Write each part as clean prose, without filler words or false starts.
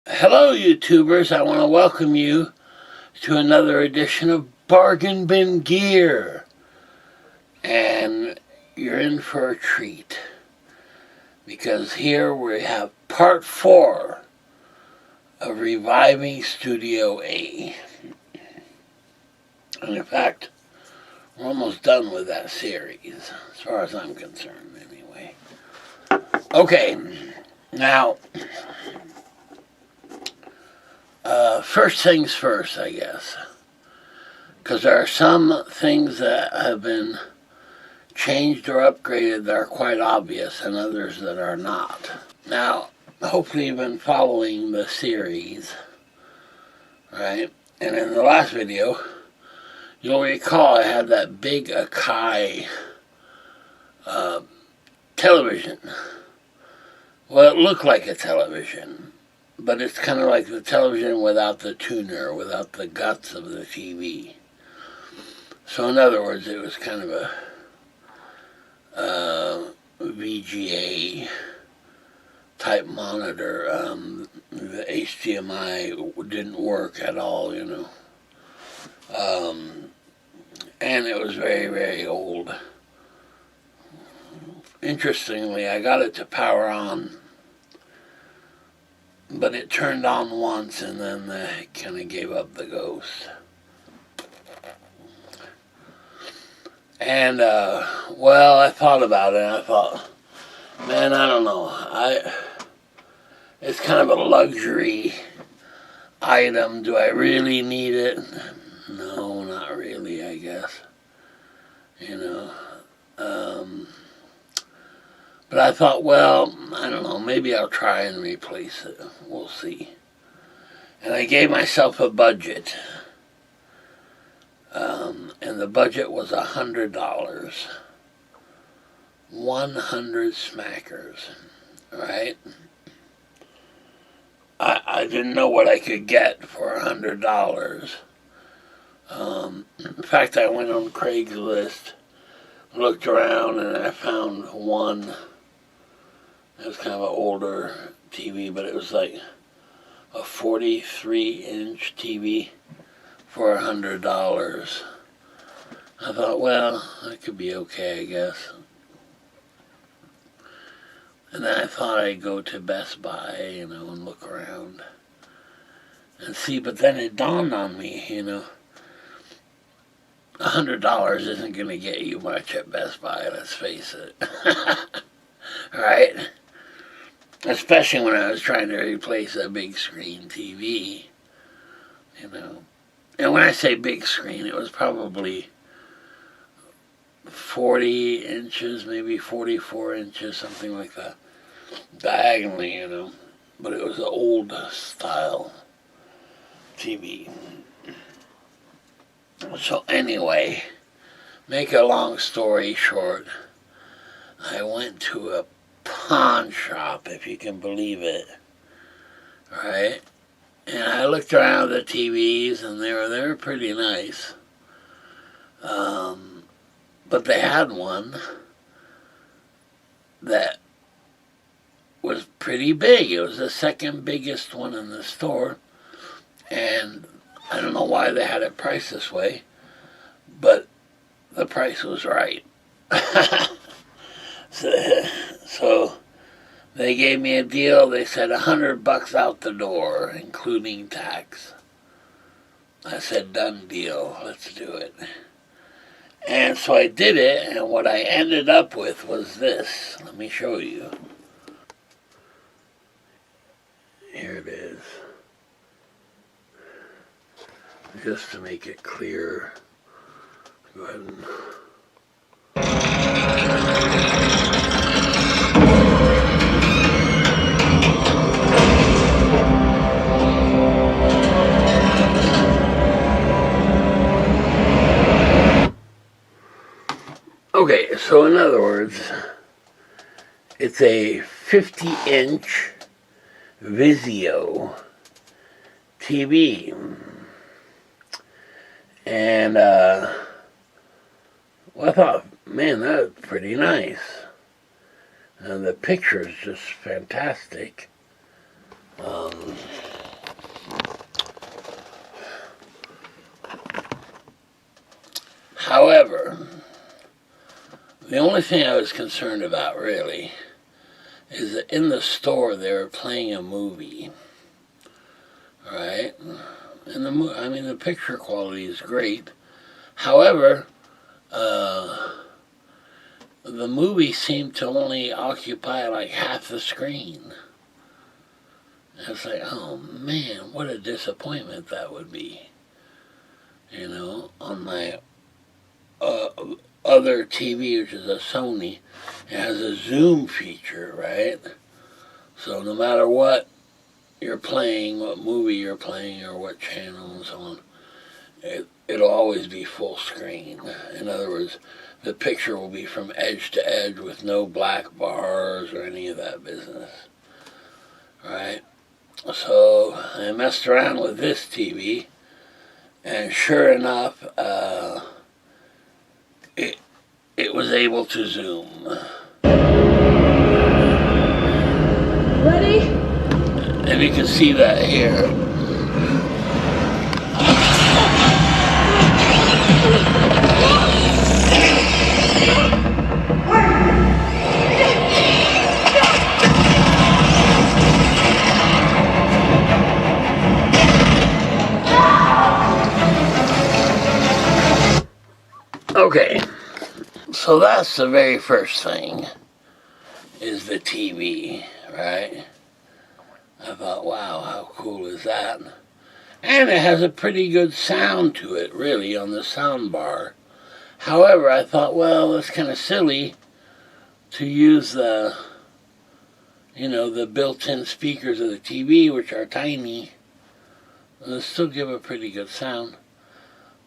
Hello, YouTubers. I want to welcome you to another edition of Bargain Bin Gear. And you're in for a treat, because here we have part 4 of Reviving Studio A. And in fact, we're almost done with that series, as far as I'm concerned, anyway. Okay, now, first things first, I guess, because there are some things that have been changed or upgraded that are quite obvious, and others that are not. Now, hopefully you've been following the series, right? And in the last video, you'll recall I had that big Akai television. Well, it looked like a television, but it's kind of like the television without the tuner, without the guts of the TV. So in other words, it was kind of a VGA type monitor. The HDMI didn't work at all, you know. And it was very, very old. Interestingly, I got it to power on, but it turned on once and then it kind of gave up the ghost. And, well, I thought about it, and I thought, man, I don't know. It's kind of a luxury item. Do I really need it? No, not really, I guess. You know. But I thought, well, I don't know, maybe I'll try and replace it. We'll see. And I gave myself a budget. And the budget was $100. 100 smackers, right? I didn't know what I could get for $100. In fact, I went on Craigslist, looked around, and I found one. It was kind of an older TV, but it was like a 43-inch TV for $100. I thought, well, that could be okay, I guess. And then I thought I'd go to Best Buy, you know, and look around and see. But then it dawned on me, you know, $100 isn't going to get you much at Best Buy, let's face it. Right? Especially when I was trying to replace a big screen TV, you know. And when I say big screen, it was probably 40 inches, maybe 44 inches, something like that, diagonally, you know. But it was an old style TV. So anyway, make a long story short, I went to a pawn shop, if you can believe it, right? And I looked around the TVs, and they were pretty nice. But they had one that was pretty big. It was the second biggest one in the store, and I don't know why they had it priced this way, but the price was right. So they gave me a deal. They said $100 out the door, including tax. I said, done deal, let's do it. And so I did it, and what I ended up with was this. Let me show you. Here it is. Just to make it clear, go ahead and... Okay, so in other words, it's a 50-inch Vizio TV. And, well, I thought, man, that's pretty nice. And the picture is just fantastic. However, the only thing I was concerned about, really, is that in the store they were playing a movie, right? And the picture quality is great. However, the movie seemed to only occupy like half the screen. And it's like, oh man, what a disappointment that would be. You know, on my other TV, which is a Sony, it has a zoom feature, right? So no matter what you're playing, what movie you're playing, or what channel and so on, it'll always be full screen. In other words, the picture will be from edge to edge with no black bars or any of that business, right? So I messed around with this TV, and sure enough, it was able to zoom. Ready? And you can see that here. Okay, so that's the very first thing, is the TV, right? I thought, wow, how cool is that? And it has a pretty good sound to it, really, on the sound bar. However, I thought, well, it's kind of silly to use the built-in speakers of the TV, which are tiny, and they still give a pretty good sound.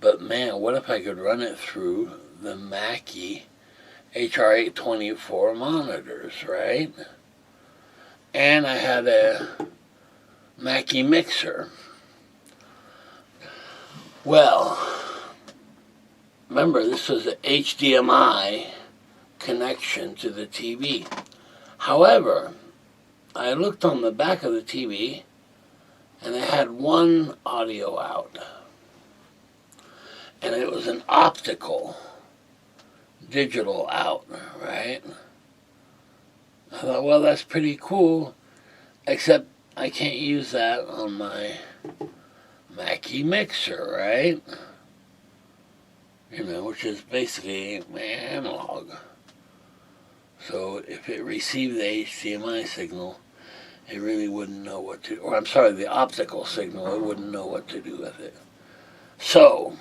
But man, what if I could run it through the Mackie HR824 monitors, right? And I had a Mackie mixer. Well, remember, this was an HDMI connection to the TV. However, I looked on the back of the TV, and it had one audio out. And it was an optical, digital out, right? I thought, well, that's pretty cool, except I can't use that on my Mackie mixer, right? Which is basically analog. So if it received the HDMI signal, it really wouldn't know what to, or I'm sorry, the optical signal, it wouldn't know what to do with it. So,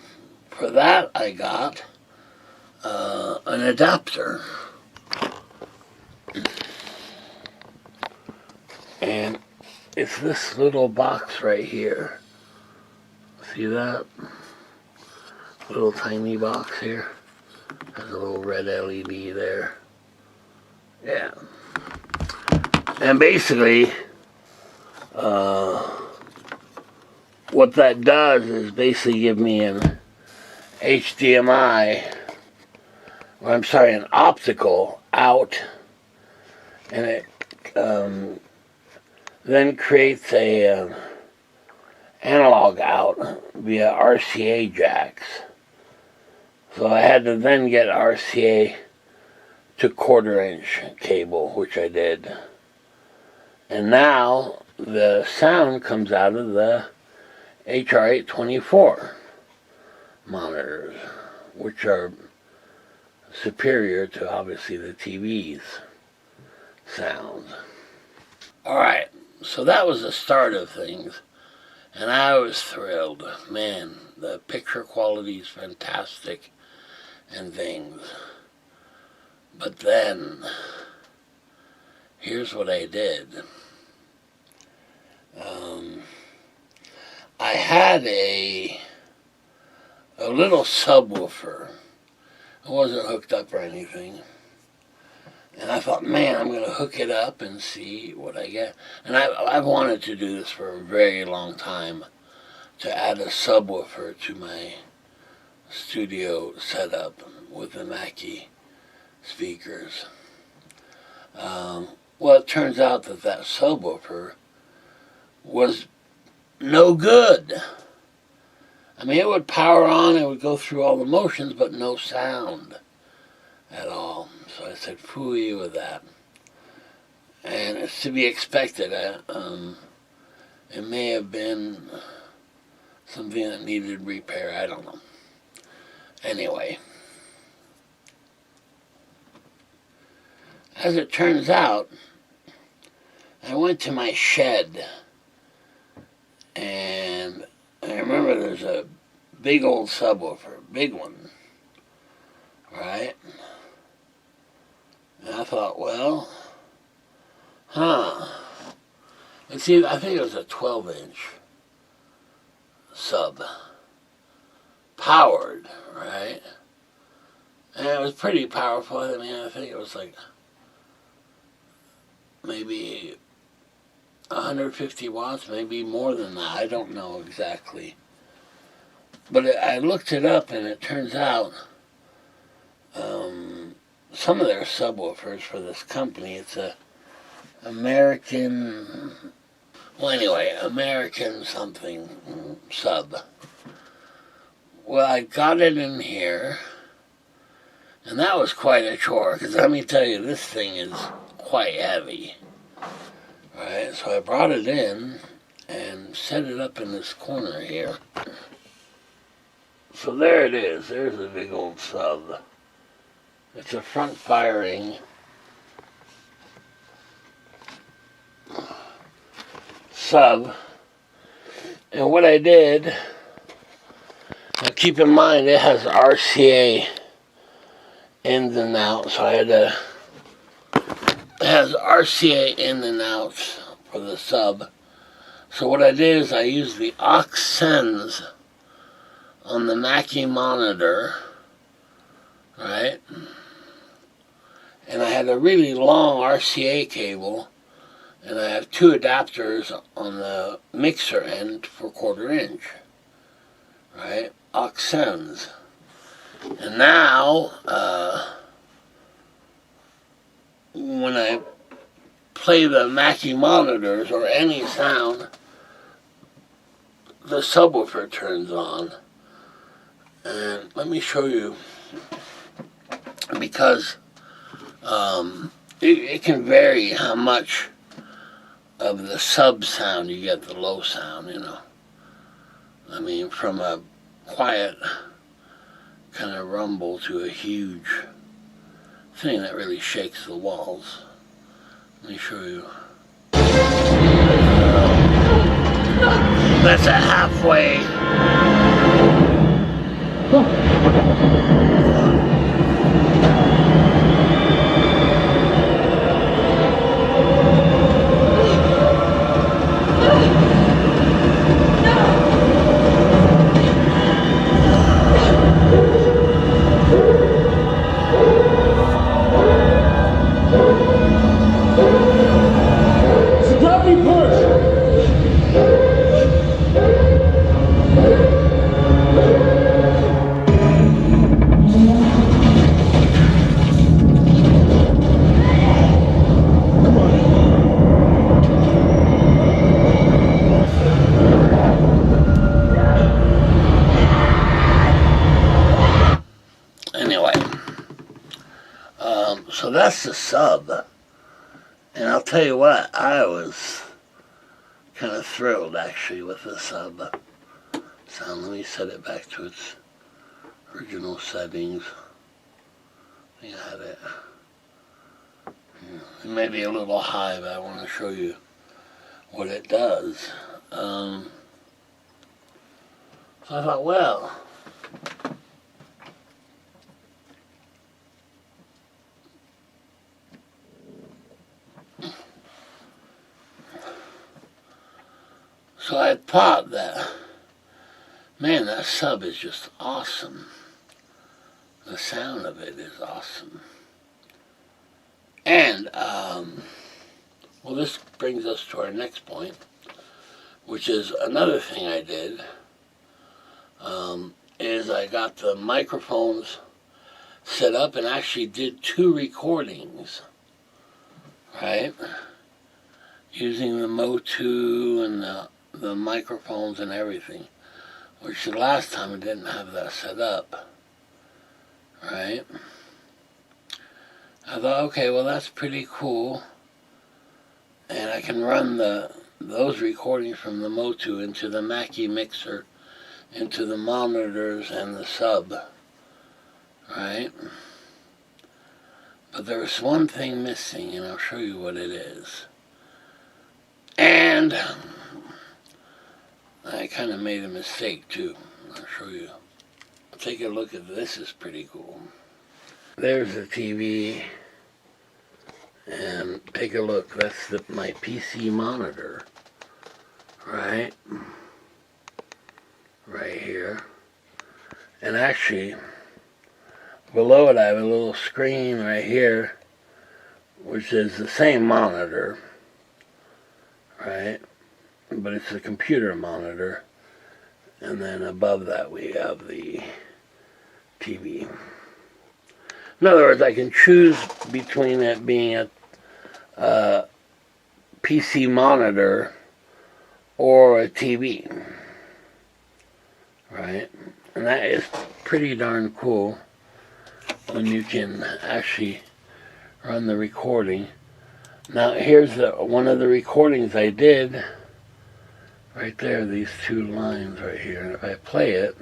for that I got an adapter. And it's this little box right here. See that? Little tiny box here. Has a little red LED there. Yeah. And basically, what that does is basically give me an HDMI, an optical out, and it then creates a analog out via RCA jacks. So I had to then get RCA to 1/4-inch cable, which I did. And now the sound comes out of the HR824 monitors, which are superior to obviously the TV's sound. Alright, so that was the start of things, and I was thrilled. Man, the picture quality is fantastic and things. But then, here's what I did. I had a little subwoofer. It wasn't hooked up or anything. And I thought, man, I'm going to hook it up and see what I get. And I've wanted to do this for a very long time, to add a subwoofer to my studio setup with the Mackie speakers. Well, it turns out that subwoofer was no good. I mean, it would power on, it would go through all the motions, but no sound at all. So I said, phooey with that. And it's to be expected. It may have been something that needed repair, I don't know. Anyway, as it turns out, I went to my shed, and I remember there's a big old subwoofer, big one, right? And I thought, well, let's see, I think it was a 12-inch sub, powered, right? And it was pretty powerful. I mean, I think it was like maybe 150 watts, maybe more than that. I don't know exactly. But I looked it up, and it turns out some of their subwoofers for this company, it's a American, well, anyway, American something sub. Well, I got it in here, and that was quite a chore, because let me tell you, this thing is quite heavy. Right, so I brought it in and set it up in this corner here. So there it is. There's a big old sub. It's a front firing sub. And what I did, now keep in mind it has RCA ins and outs, so I had to, it has RCA in and outs for the sub. So what I did is I used the aux sends on the Mackie monitor, right? And I had a really long RCA cable, and I have two adapters on the mixer end for 1/4 inch, right? Aux sends. And now, when I play the Mackie monitors or any sound, the subwoofer turns on. And let me show you, because it can vary how much of the sub sound you get, the low sound, you know. I mean, from a quiet kind of rumble to a huge thing that really shakes the walls. Let me show you. That's a halfway. So that's the sub, and I'll tell you what, I was kind of thrilled actually with the sub sound. Let me set it back to its original settings. I think I had it. It may be a little high, but I want to show you what it does. So I thought, well, so I thought that, man, that sub is just awesome. The sound of it is awesome. And, well, this brings us to our next point, which is another thing I did, is I got the microphones set up and actually did 2 recordings, right? Using the Mo2 and the microphones and everything. which the last time it didn't have that set up, right? I thought, okay, well that's pretty cool, and I can run those recordings from the Motu into the Mackie mixer, into the monitors and the sub, right? But there was one thing missing, and I'll show you what it is. And I kind of made a mistake too. I'll show you. Take a look at this. Is pretty cool. There's the TV, and take a look. That's my PC monitor, right? Right here. And actually, below it I have a little screen right here, which is the same monitor, right? But it's a computer monitor. And then above that we have the TV. In other words, I can choose between it being a PC monitor or a TV, right? And that is pretty darn cool when you can actually run the recording. Now here's one of the recordings I did right there, these two lines right here, and if I play it,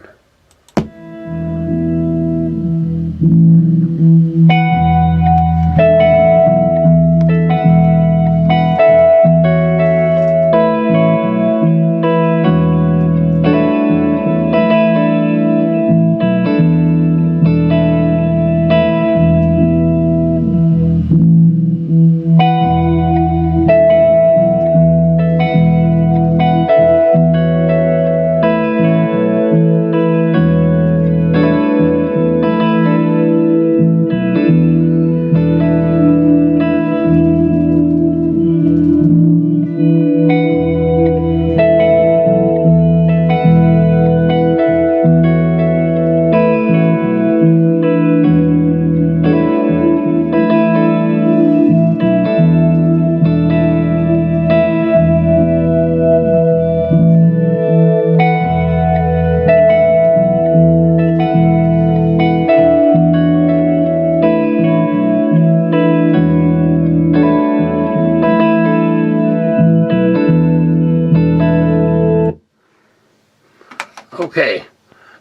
okay,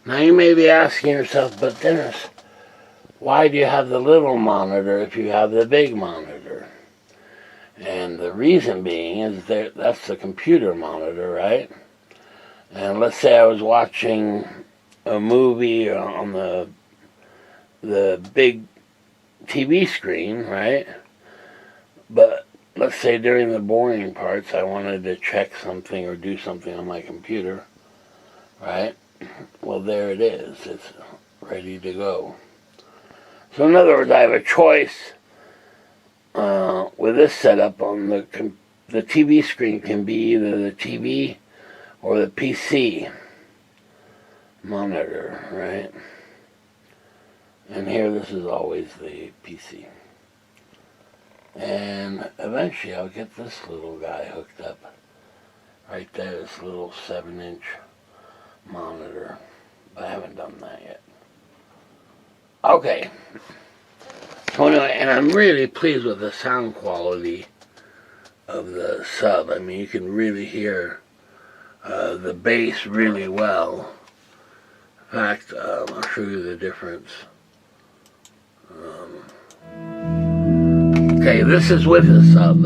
now you may be asking yourself, but Dennis, why do you have the little monitor if you have the big monitor? And the reason being is that's the computer monitor, right? And let's say I was watching a movie on the big TV screen, right? But let's say during the boring parts I wanted to check something or do something on my computer, right? Well, there it is. It's ready to go. So in other words, I have a choice with this setup on the TV screen can be either the TV or the PC monitor, right? And here this is always the PC. And eventually I'll get this little guy hooked up right there, this little 7-inch monitor, but I haven't done that yet. Okay, so anyway, and I'm really pleased with the sound quality of the sub. I mean, you can really hear the bass really well. In fact, I'll show you the difference. Okay, this is with the sub.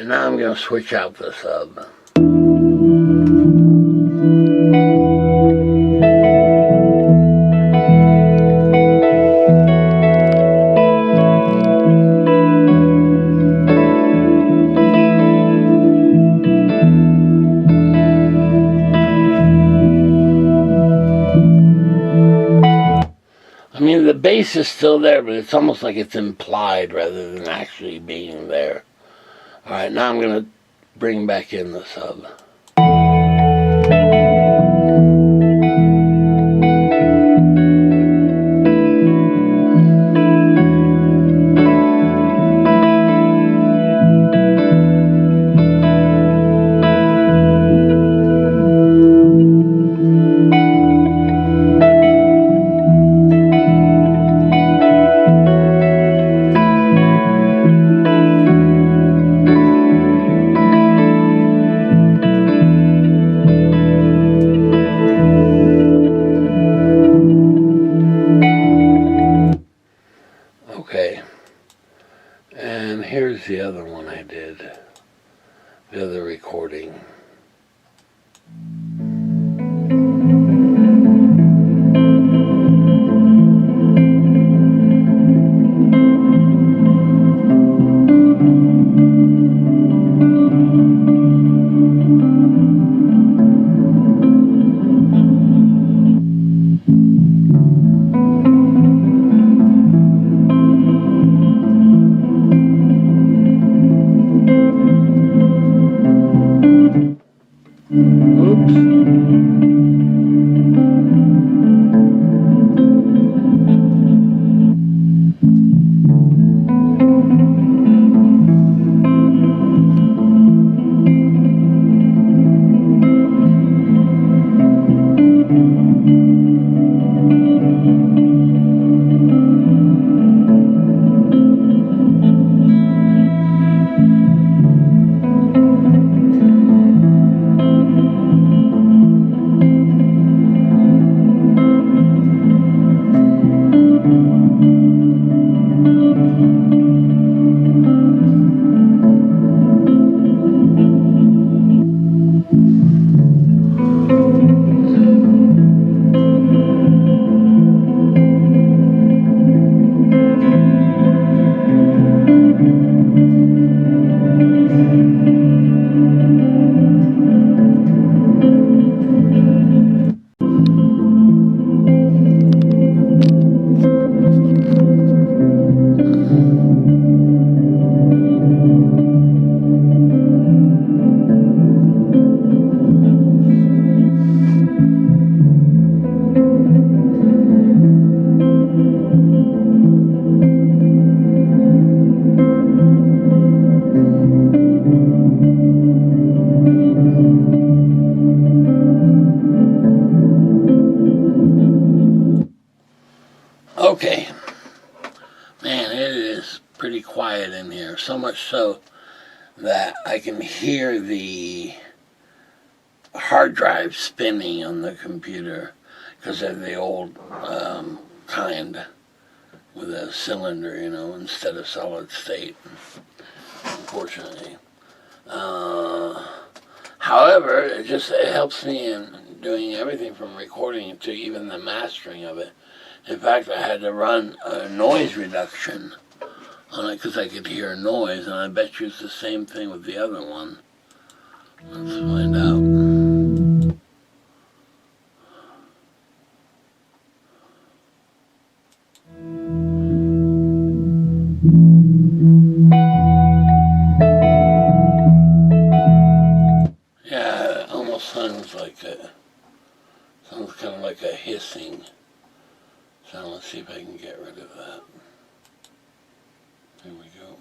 Now I'm going to switch out the sub. I mean, the bass is still there, but it's almost like it's implied rather than actually being there. All right, now I'm going to bring back in the sub. Okay, and here's the other one I did, the other recording. Okay, man, it is pretty quiet in here, so much so that I can hear the hard drive spinning on the computer because they're the old kind with a cylinder, you know, instead of solid state, unfortunately. However, it helps me in doing everything from recording to even the mastering of it. In fact, I had to run a noise reduction on it because I could hear noise, and I bet you it's the same thing with the other one. Let's find out. Yeah, it almost sounds kind of like a hissing. So let's see if I can get rid of that. Here we go.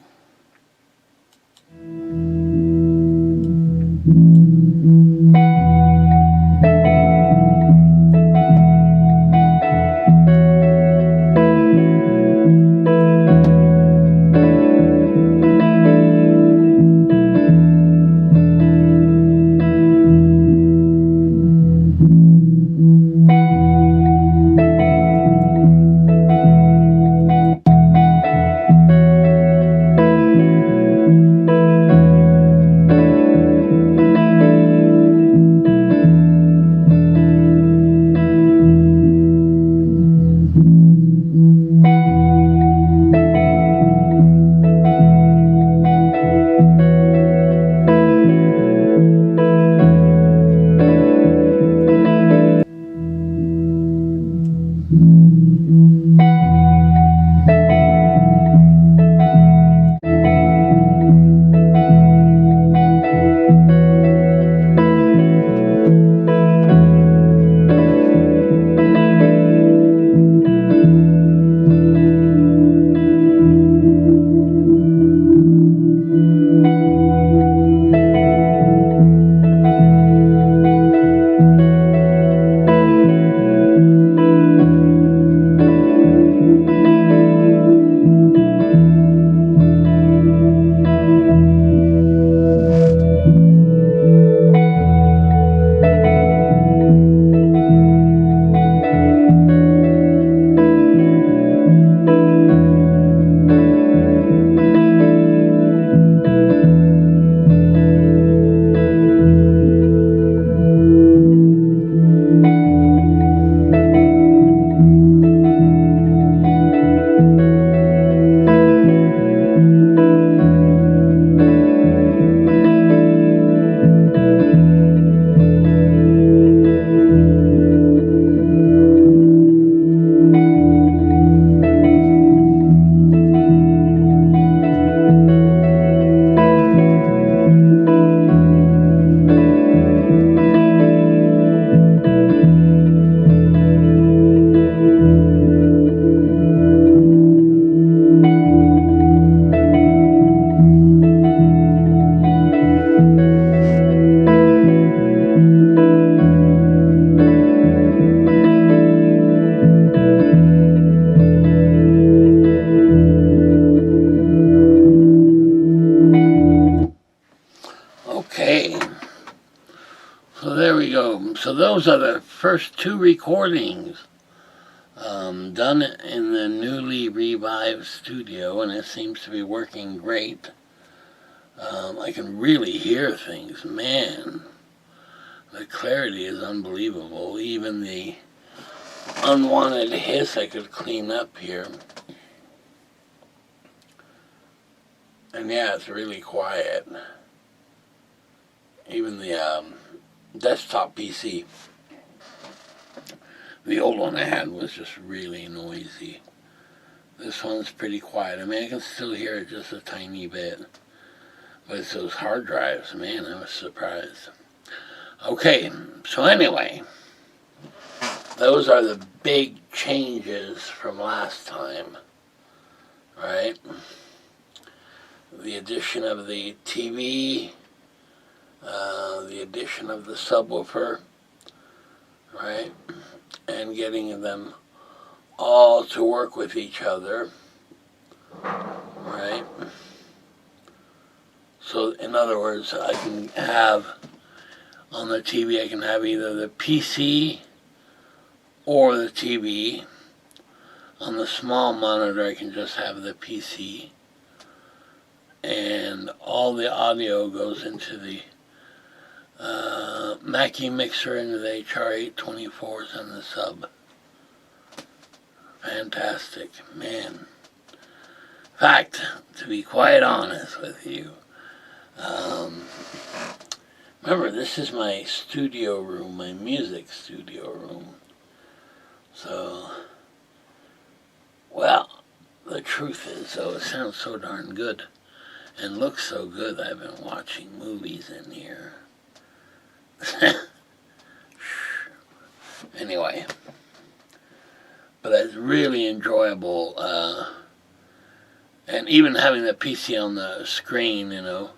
those are the first 2 recordings done in the newly revived studio, and it seems to be working great. I can really hear things. Man, the clarity is unbelievable. Even the unwanted hiss I could clean up here. And yeah, it's really quiet. Even the desktop PC, the old one I had, was just really noisy. This one's pretty quiet. I mean, I can still hear it just a tiny bit. But it's those hard drives, man, I was surprised. Okay, so anyway, those are the big changes from last time, right? The addition of the TV, the addition of the subwoofer, right? And getting them all to work with each other, right? So in other words, I can have, on the TV, I can have either the PC or the TV. On the small monitor, I can just have the PC. And all the audio goes into the Mackie mixer, into the HR824s and the sub. Fantastic, man. In fact, to be quite honest with you, remember, this is my studio room, my music studio room. So, well, the truth is, though, it sounds so darn good and looks so good. I've been watching movies in here. Anyway, but it's really enjoyable, and even having the PC on the screen, you know,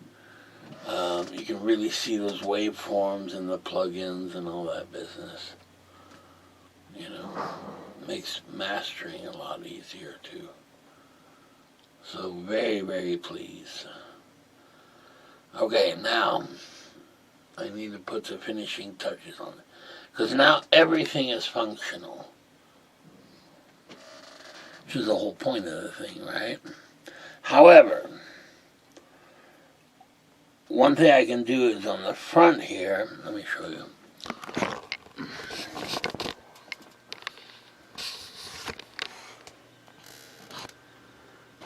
you can really see those waveforms and the plugins and all that business. You know, makes mastering a lot easier too. So very, very pleased. Okay, now I need to put the finishing touches on it, because now everything is functional, which is the whole point of the thing, right? However, one thing I can do is on the front here, let me show you.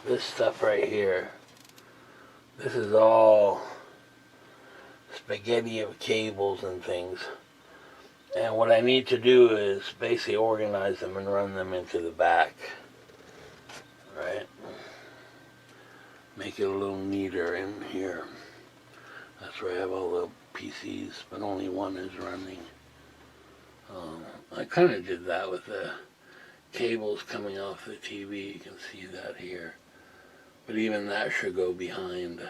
This stuff right here, this is all spaghetti of cables and things. And what I need to do is basically organize them and run them into the back, right? Make it a little neater in here. That's where I have all the PCs, but only one is running. I kind of did that with the cables coming off the TV. You can see that here. But even that should go behind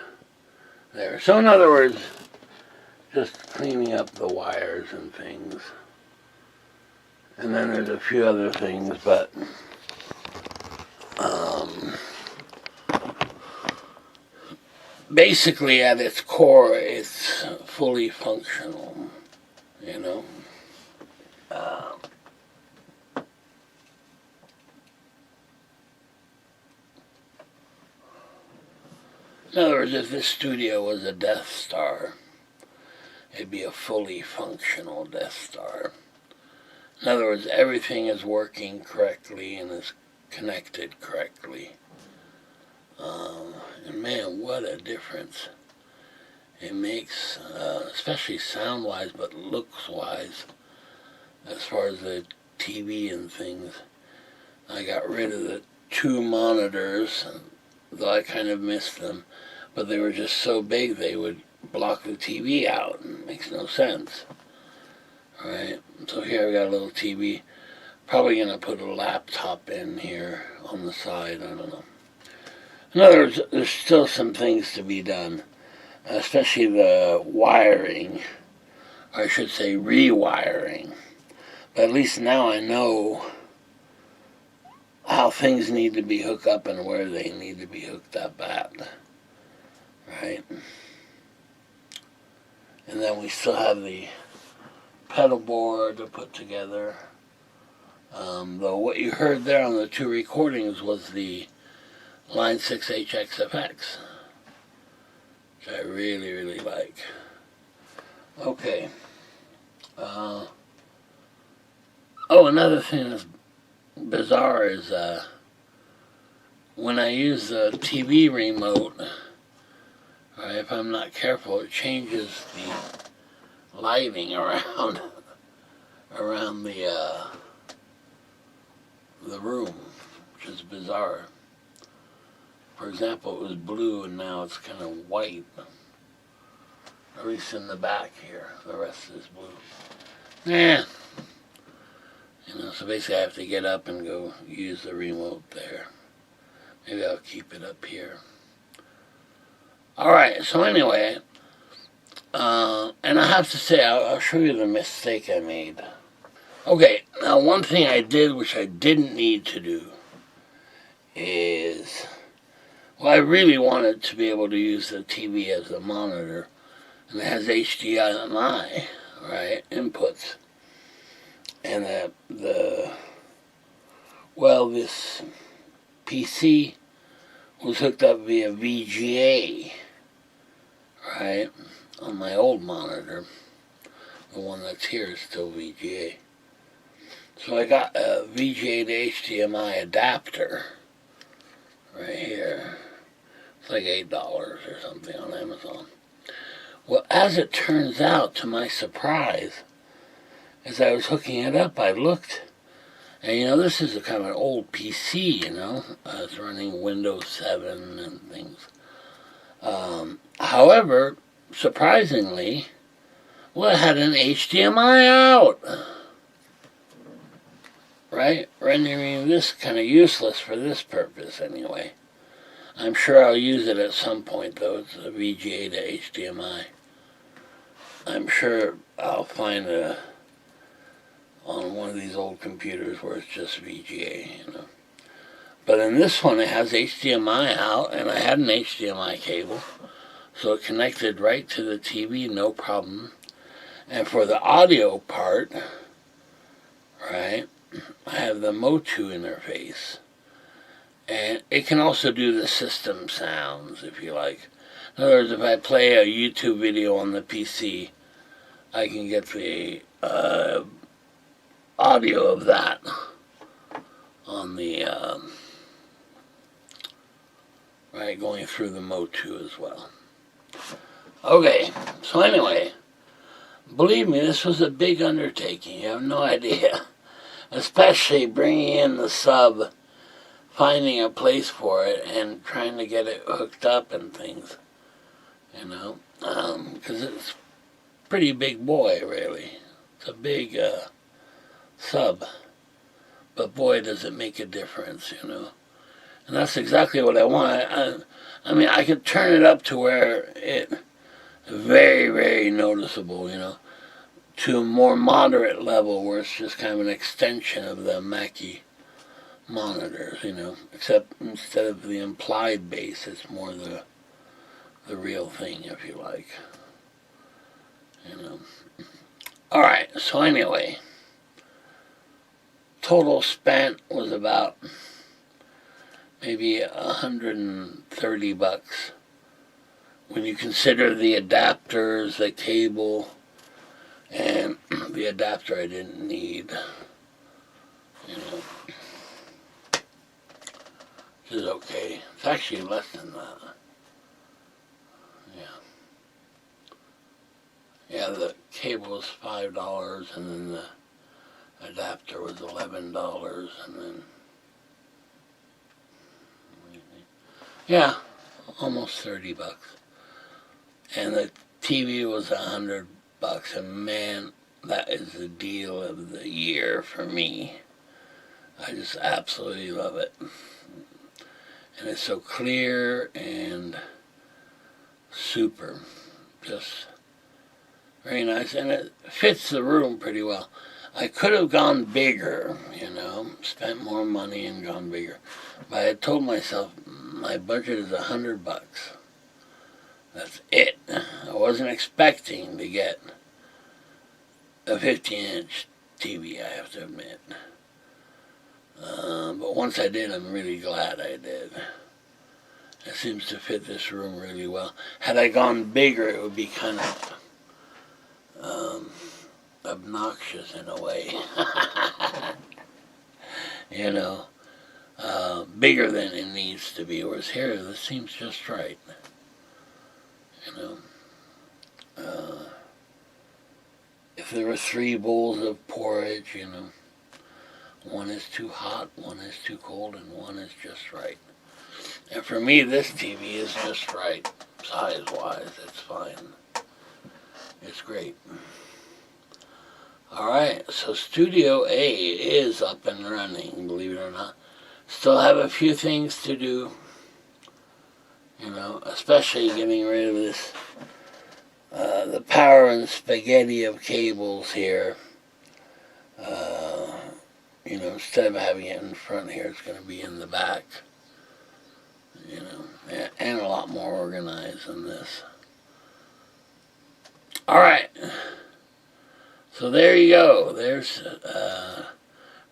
there. So in other words, just cleaning up the wires and things. And then there's a few other things, but basically at its core, it's fully functional, you know. In other words, if this studio was a Death Star, it'd be a fully functional Death Star. In other words, everything is working correctly and is connected correctly. And man, what a difference it makes, especially sound-wise, but looks-wise, as far as the TV and things. I got rid of the 2 monitors, though I kind of missed them, but they were just so big they would block the TV out. It makes no sense. Alright, so here I've got a little TV. Probably going to put a laptop in here on the side, I don't know. In other words, there's still some things to be done, especially the wiring, or I should say rewiring. But at least now I know how things need to be hooked up and where they need to be hooked up at, right? And then we still have the pedal board to put together. Though what you heard there on the two recordings was the Line 6 HXFX, which I really, really like. Okay. Oh, another thing that's bizarre is when I use the TV remote, right, if I'm not careful, it changes the lighting around the room, which is bizarre. For example, it was blue and now it's kind of white, at least in the back here. The rest is blue. So basically I have to get up and go use the remote there. Maybe I'll keep it up here. Alright, so anyway, and I have to say, I'll show you the mistake I made. Okay, now one thing I did which I didn't need to do is, well, I really wanted to be able to use the TV as a monitor, and it has HDMI, right, inputs. And this PC was hooked up via VGA, right, on my old monitor. The one that's here is still VGA. So I got a VGA to HDMI adapter right here. It's like $8 or something on Amazon. Well, as it turns out, to my surprise, as I was hooking it up, I looked, and this is a kind of an old PC, it's running Windows 7 and things. However, surprisingly, well, it had an HDMI out, right? Rendering this kind of useless for this purpose anyway. I'm sure I'll use it at some point, though. It's a VGA to HDMI. I'm sure I'll find on one of these old computers where it's just VGA, But in this one, it has HDMI out, and I had an HDMI cable, so it connected right to the TV, no problem. And for the audio part, right, I have the Motu interface. And it can also do the system sounds, if you like. In other words, if I play a YouTube video on the PC, I can get the audio of that on the, right, going through the Motu as well. Okay, so anyway, believe me, this was a big undertaking. You have no idea. Especially bringing in the sub, finding a place for it, and trying to get it hooked up and things, because it's a pretty big boy, really. It's a big sub, but boy, does it make a difference, And that's exactly what I want. I mean, I could turn it up to where it's very, very noticeable, to a more moderate level where it's just kind of an extension of the Mackie monitors, except instead of the implied bass, it's more the real thing, if you like. Alright, so anyway, total spent was about maybe $130 when you consider the adapters, the cable, and the adapter I didn't need, which is okay. It's actually less than that. Yeah, the cable was $5, and then the adapter was $11, and then, yeah, almost $30. And the TV was $100, and man, that is the deal of the year for me. I just absolutely love it. And it's so clear and super. Just very nice. And it fits the room pretty well. I could have gone bigger, spent more money and gone bigger. But I told myself my budget is $100. That's it. I wasn't expecting to get a 50-inch TV, I have to admit. But once I did, I'm really glad I did. It seems to fit this room really well. Had I gone bigger, it would be kind of obnoxious in a way. You know, bigger than it needs to be. Whereas here, this seems just right. You know, if there were 3 bowls of porridge, you know, one is too hot, one is too cold, and one is just right. And for me, this TV is just right, size-wise. It's fine. It's great. Alright, so Studio A is up and running, believe it or not. Still have a few things to do, you know, especially getting rid of this, the power and spaghetti of cables here. You know, instead of having it in front here, it's going to be in the back. You know, and a lot more organized than this. Alright. So there you go. There's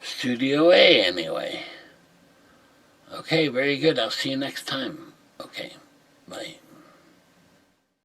Studio A anyway. Okay, very good. I'll see you next time. Okay, bye.